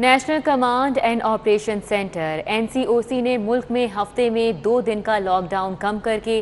National command and operation centre NCOC نے ملک میں ہفتے میں 2 دن کا لاک ڈاؤن کم کر کے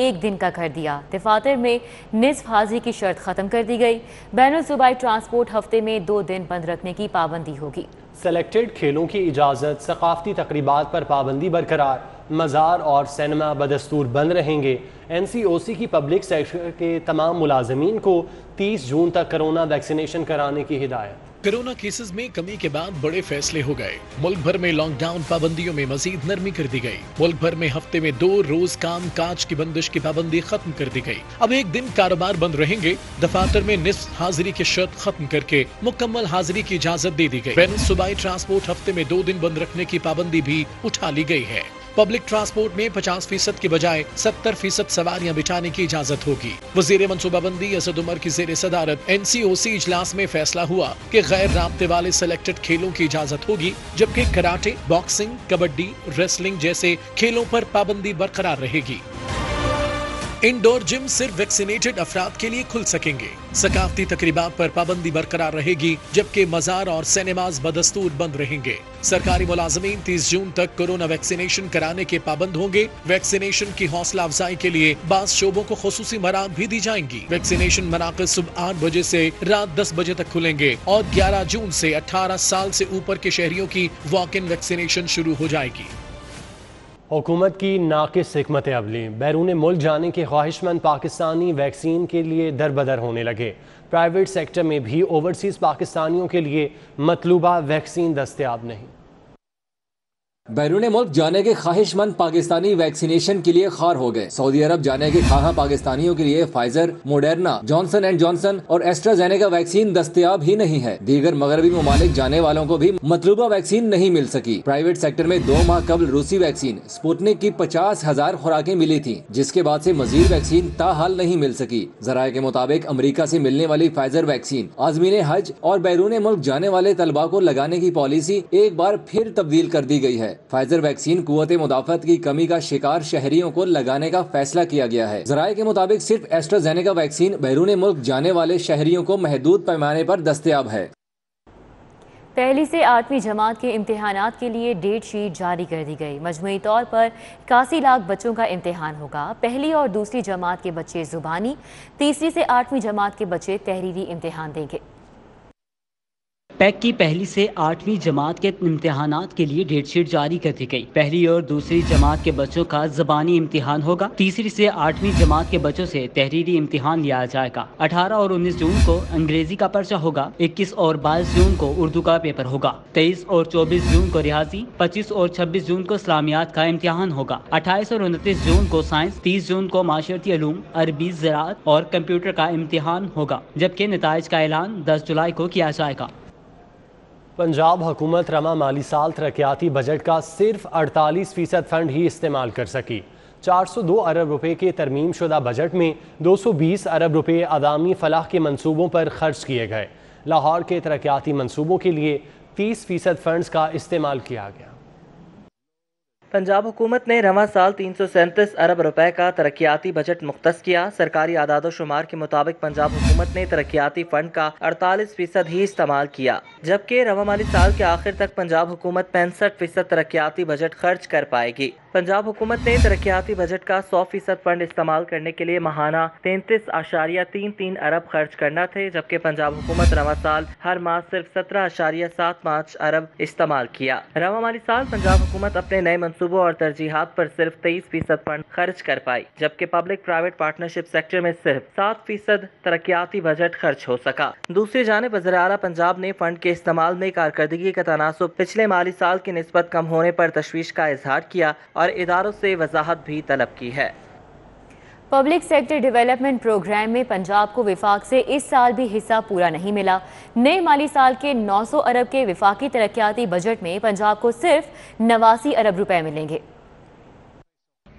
1 دن کا کر دیا۔ دفاتر میں نصف حاضری کی شرط ختم کر دی گئی۔ بین الصوبائی ٹرانسپورٹ ہفتے میں 2 دن بند رکھنے کی پابندی ہوگی۔ سلیکٹڈ کھیلوں کی اجازت، ثقافتی تقریبات پر پابندی برقرار، مزار اور سینما بدستور بند رہیں گے۔ NCOC کی پبلک سیکٹر کے تمام ملازمین کو 30 جون تک کرونا ویکسینیشن کرانے کی ہدایت۔ کرونا کیسز میں کمی کے بعد بڑے فیصلے ہو گئے۔ ملک بھر میں لاک ڈاؤن پابندیوں میں مزید نرمی کر دی گئی۔ ملک بھر میں ہفتے میں 2 روز کام کاج کی بندش کی پابندی ختم کر دی گئی۔ اب 1 دن کاروبار بند رہیں گے۔ دفاتر میں نصف حاضری کی شرط ختم کر کے مکمل حاضری کی اجازت دے دی گئی۔ بین الصوبائی ٹرانسپورٹ ہفتے میں 2 دن بند رکھنے کی پابندی بھی اٹھا لی گئی ہے۔ پبلک ٹرانسپورٹ میں 50% کے بجائے 70% سواریاں بٹھانے کی اجازت ہوگی۔ وزیر منصوبہ بندی اسد عمر کی زیر صدارت NCOC اجلاس میں فیصلہ ہوا کہ غیر رابطے والے سلیکٹڈ کھیلوں کی اجازت ہوگی، جبکہ کراٹے، باکسنگ، کبڈی، ریسلنگ جیسے کھیلوں پر پابندی برقرار رہے گی۔ انڈور جم صرف ویکسینیٹڈ افراد کے لیے کھل سکیں گے۔ ثقافتی تقریبات پر پابندی برقرار رہے گی، جبکہ مزار اور سینماز بدستور بند رہیں گے۔ سرکاری ملازمین 30 جون تک کورونا ویکسینیشن کرانے کے پابند ہوں گے۔ ویکسینیشن کی حوصلہ افزائی کے لیے بعض شعبوں کو خصوصی مراعات بھی دی جائیں گی۔ ویکسینیشن مراکز صبح 8 بجے سے رات 10 بجے تک کھلیں گے اور 11 جون سے 18 سال سے اوپر کے شہریوں کی واک ان ویکسینیشن شروع ہو جائے گی۔ حکومت کی ناقص حکمت عملی، بیرون ملک جانے کے خواہش مند پاکستانی ویکسین کے لیے دربدر ہونے لگے۔ پرائیویٹ سیکٹر میں بھی اوورسیز پاکستانیوں کے لیے مطلوبہ ویکسین دستیاب نہیں۔ بیرون ملک جانے کے خواہش مند پاکستانی ویکسینیشن کے لیے خوار ہو گئے۔ سعودی عرب جانے کے خواہاں پاکستانیوں کے لیے فائزر، موڈرنا، جانسن اینڈ جانسن اور ایسٹرازینیکا ویکسین دستیاب ہی نہیں ہے۔ دیگر مغربی ممالک جانے والوں کو بھی مطلوبہ ویکسین نہیں مل سکی۔ پرائیویٹ سیکٹر میں 2 ماہ قبل روسی ویکسین سپوتنک کی 50,000 خوراکیں ملی تھیں، جس کے بعد سے مزید ویکسین تاحال نہیں مل سکی۔ ذرائع کے مطابق امریکہ سے ملنے والی فائزر ویکسین عازمین حج اور بیرون ملک جانے والے طلباء کو لگانے کی پالیسی ایک بار پھر تبدیل کر دی گئی ہے۔ فائزر ویکسین قوت مدافعت کی کمی کا شکار شہریوں کو لگانے کا فیصلہ کیا گیا ہے۔ ذرائع کے مطابق صرف ایسٹرازینیکا ویکسین بیرون ملک جانے والے شہریوں کو محدود پیمانے پر دستیاب ہے۔ پہلی سے 8ویں جماعت کے امتحانات کے لیے ڈیٹ شیٹ جاری کر دی گئی۔ مجموعی طور پر 81 لاکھ بچوں کا امتحان ہوگا۔ پہلی اور دوسری جماعت کے بچے زبانی، تیسری سے 8ویں جماعت کے بچے تحریری امتحان دیں گے۔ پیک کی پہلی سے 8ویں جماعت کے امتحانات کے لیے ڈیٹ شیٹ جاری کر دی گئی۔ پہلی اور دوسری جماعت کے بچوں کا زبانی امتحان ہوگا۔ تیسری سے 8ویں جماعت کے بچوں سے تحریری امتحان لیا جائے گا۔ 18 اور 19 جون کو انگریزی کا پرچہ ہوگا۔ 21 اور 22 جون کو اردو کا پیپر ہوگا۔ 23 اور 24 جون کو ریاضی، 25 اور 26 جون کو اسلامیات کا امتحان ہوگا۔ 28 اور 29 جون کو سائنس، 30 جون کو معاشرتی علوم، عربی، زراعت اور کمپیوٹر کا امتحان ہوگا، جبکہ نتائج کا اعلان 10 جولائی کو کیا جائے گا۔ پنجاب حکومت رواں مالی سال ترقیاتی بجٹ کا صرف 48% فنڈ ہی استعمال کر سکی۔ 402 ارب روپے کے ترمیم شدہ بجٹ میں 220 ارب روپے عوامی فلاح کے منصوبوں پر خرچ کیے گئے۔ لاہور کے ترقیاتی منصوبوں کے لیے 30% فنڈز کا استعمال کیا گیا۔ پنجاب حکومت نے رواں سال 337 ارب روپے کا ترقیاتی بجٹ مختص کیا۔ سرکاری اعداد و شمار کے مطابق پنجاب حکومت نے ترقیاتی فنڈ کا 48% ہی استعمال کیا، جبکہ رواں مالی سال کے آخر تک پنجاب حکومت 65% ترقیاتی بجٹ خرچ کر پائے گی۔ پنجاب حکومت نے ترقیاتی بجٹ کا 100% فنڈ استعمال کرنے کے لیے ماہانہ 33.33 ارب خرچ کرنا تھے، جبکہ پنجاب حکومت رواں سال ہر ماہ صرف 17.75 ارب استعمال کیا۔ رواں مالی سال پنجاب حکومت اپنے نئے منصوبوں اور ترجیحات پر صرف 23% فنڈ خرچ کر پائی، جبکہ پبلک پرائیویٹ پارٹنرشپ سیکٹر میں صرف 7% ترقیاتی بجٹ خرچ ہو سکا۔ دوسری جانب وزیر اعلیٰ پنجاب نے فنڈ کے استعمال میں کارکردگی کا تناسب پچھلے مالی سال کی نسبت کم ہونے پر تشویش کا اظہار کیا اور اداروں سے وضاحت بھی طلب کی ہے۔ پبلک سیکٹر ڈیولپمنٹ پروگرام میں پنجاب کو وفاق سے اس سال بھی حصہ پورا نہیں ملا۔ نئے مالی سال کے 900 ارب کے وفاقی ترقیاتی بجٹ میں پنجاب کو صرف 89 ارب روپے ملیں گے۔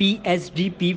PSDP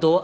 2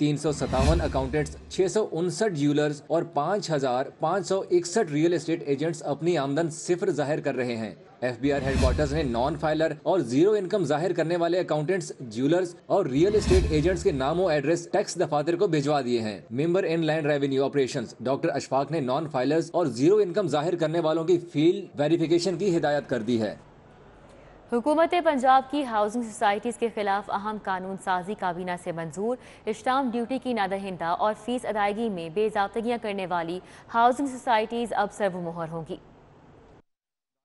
357 اکاؤنٹنٹس, 659 جیولرز اور 5561 ریئل اسٹیٹ ایجنٹس اپنی آمدن صفر ظاہر کر رہے ہیں. FBR ہیڈ کوارٹرز نے نان فائلر اور زیرو انکم ظاہر کرنے والے اکاؤنٹنٹس, جیولرز اور ریئل اسٹیٹ ایجنٹس کے نام و ایڈریس ٹیکس دفاتر کو بھجوا دیے ہیں. Member in land revenue operations doctor Ashfaq نے نان فائلرز اور زیرو انکم ظاہر کرنے والوں کی فیلڈ ویریفیکیشن کی ہدایت کر دی ہے. حکومت پنجاب کی ہاؤسنگ سوسائٹیز کے خلاف اہم قانون سازی کابینہ سے منظور. اسٹامپ ڈیوٹی کی نادہندہ اور فیس ادائیگی میں بے ضابطگیاں کرنے والی ہاؤسنگ سوسائٹیز اب سربمہر ہوں گی.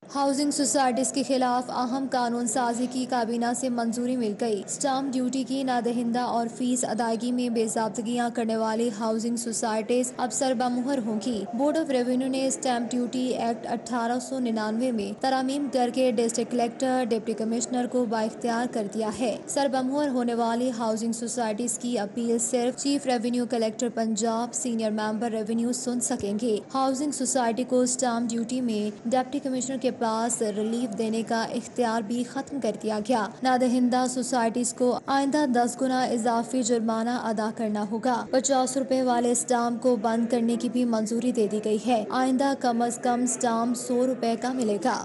ہاؤسنگ سوسائٹیز کے خلاف اہم قانون سازی کی کابینہ سے منظوری مل گئی. اسٹامپ ڈیوٹی کی نادہندہ اور فیس ادائیگی میں بے ضابطگیاں کرنے والی ہاؤسنگ سوسائٹیز اب سربمہر ہوں گی. بورڈ آف ریونیو نے اسٹامپ ڈیوٹی ایکٹ 1899 میں ترامیم کر کے ڈسٹرکٹ کلیکٹر, ڈپٹی کمشنر کو بااختیار کر دیا ہے. سربمہر ہونے والی ہاؤسنگ سوسائٹیز کی اپیل صرف chief revenue collector Punjab, senior member revenue سن سکیں گے. ہاؤسنگ سوسائٹی کو اسٹامپ ڈیوٹی میں ڈپٹی کمشنر کے پاس ریلیف دینے کا اختیار بھی ختم کر دیا گیا. نادہندہ سوسائٹیز کو آئندہ 10 گنا اضافی جرمانہ ادا کرنا ہوگا. 50 روپے والے اسٹامپ کو بند کرنے کی بھی منظوری دے دی گئی ہے. آئندہ کم از کم اسٹامپ 100 روپے کا ملے گا.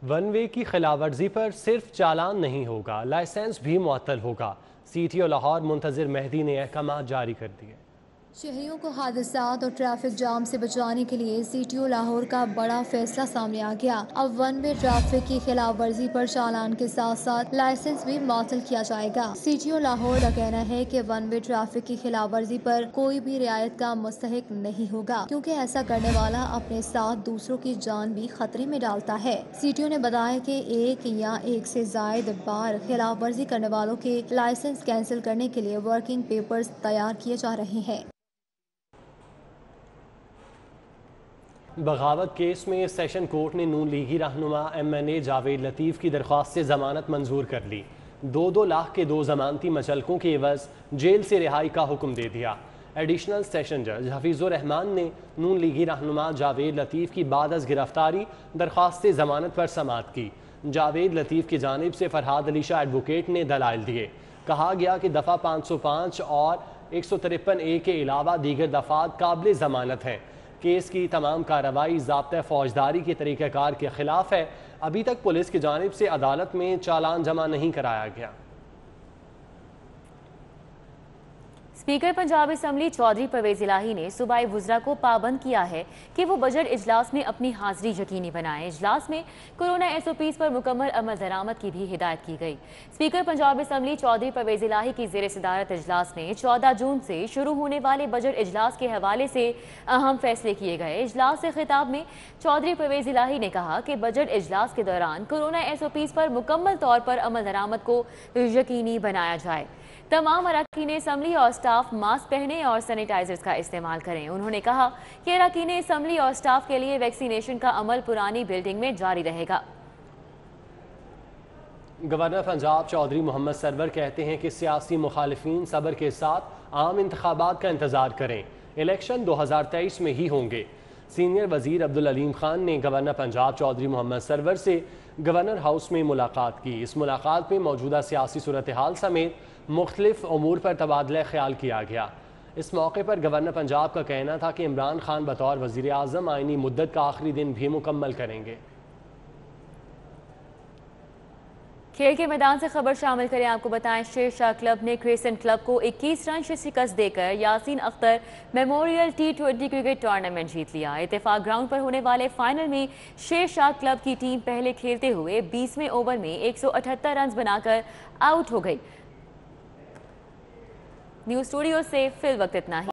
ون وے کی خلاف ورزی پر صرف چالان نہیں ہوگا, لائسنس بھی معطل ہوگا. CTO لاہور منتظر مہدی نے احکامات جاری کر دیے. شہریوں کو حادثات اور ٹریفک جام سے بچانے کے لیے CTO لاہور کا بڑا فیصلہ سامنے آ گیا. اب ون وے ٹریفک کی خلاف ورزی پر چالان کے ساتھ ساتھ لائسنس بھی معطل کیا جائے گا. CTO لاہور کا کہنا ہے کہ ون وے ٹریفک کی خلاف ورزی پر کوئی بھی رعایت کا مستحق نہیں ہوگا, کیونکہ ایسا کرنے والا اپنے ساتھ دوسروں کی جان بھی خطرے میں ڈالتا ہے. CTO نے بتایا کہ ایک یا ایک سے زائد بار خلاف ورزی کرنے والوں کے لائسنس کینسل کرنے کے لیے ورکنگ پیپرز تیار کیے جا رہے ہیں. بغاوت کیس میں سیشن کورٹ نے نون لیگی رہنما MNA جاوید لطیف کی درخواست سے ضمانت منظور کر لی. 2 لاکھ کے 2 ضمانتی مچلقوں کے عوض جیل سے رہائی کا حکم دے دیا. ایڈیشنل سیشن جج حفیظ الرحمان نے نون لیگی رہنما جاوید لطیف کی بعد از گرفتاری درخواست ضمانت پر سماعت کی. جاوید لطیف کی جانب سے فرحاد علی شاہ ایڈوکیٹ نے دلائل دیے. کہا گیا کہ دفعہ 505 اور 153A کے علاوہ دیگر دفعات قابل ضمانت ہیں. کیس کی تمام کارروائی ضابطہ فوجداری کے طریقہ کار کے خلاف ہے. ابھی تک پولیس کی جانب سے عدالت میں چالان جمع نہیں کرایا گیا. اسپیکر پنجاب اسمبلی چودھری پرویز الہی نے صوبائی وزراء کو پابند کیا ہے کہ وہ بجٹ اجلاس میں اپنی حاضری یقینی بنائیں. اجلاس میں کورونا SOPs پر مکمل عمل درآمد کی بھی ہدایت کی گئی. اسپیکر پنجاب اسمبلی چودھری پرویز الہی کی زیر صدارت اجلاس میں 14 جون سے شروع ہونے والے بجٹ اجلاس کے حوالے سے اہم فیصلے کیے گئے. اجلاس سے خطاب میں چودھری پرویز الہی نے کہا کہ بجٹ اجلاس کے دوران کورونا SOPs پر مکمل طور پر عمل درآمد کو یقینی بنایا جائے. تمام اراکین اسمبلی اور سٹاف ماسک پہنیں اور سینیٹائزرز کا استعمال کریں. انہوں نے کہا کہ اراکین اسمبلی اور سٹاف کے لیے ویکسینیشن کا عمل پرانی بلڈنگ میں جاری رہے گا. گورنر پنجاب چودھری محمد سرور کہتے ہیں کہ سیاسی مخالفین صبر کے ساتھ عام انتخابات کا انتظار کریں. الیکشن 2023 میں ہی ہوں گے. سینئر وزیر عبدالعلیم خان نے گورنر پنجاب چودھری محمد سرور سے گورنر ہاؤس میں ملاقات کی. اس ملاقات میں موجودہ سیاسی صورتحال سمیت مختلف امور پر تبادلہ خیال کیا گیا. اس موقع پر گورنر پنجاب کا کہنا تھا کہ عمران خان بطور وزیر اعظم آئینی مدت کا آخری دن بھی مکمل کریں گے. کھیل کے میدان سے خبر شامل کریں. آپ کو بتائیں شیر شاہ کلب نے کریسنٹ کلب کو 21 رن سے شکست دے کر Yasin Akhtar memorial T20 cricket tournament جیت لیا. اتفاق گراؤنڈ پر ہونے والے فائنل میں شیر شاہ کلب کی ٹیم پہلے کھیلتے ہوئے 20ویں اوور میں 178 رنز بنا کر آؤٹ ہو گئی. نیوز اسٹوڈیو سے فی الوقت اتنا ہی.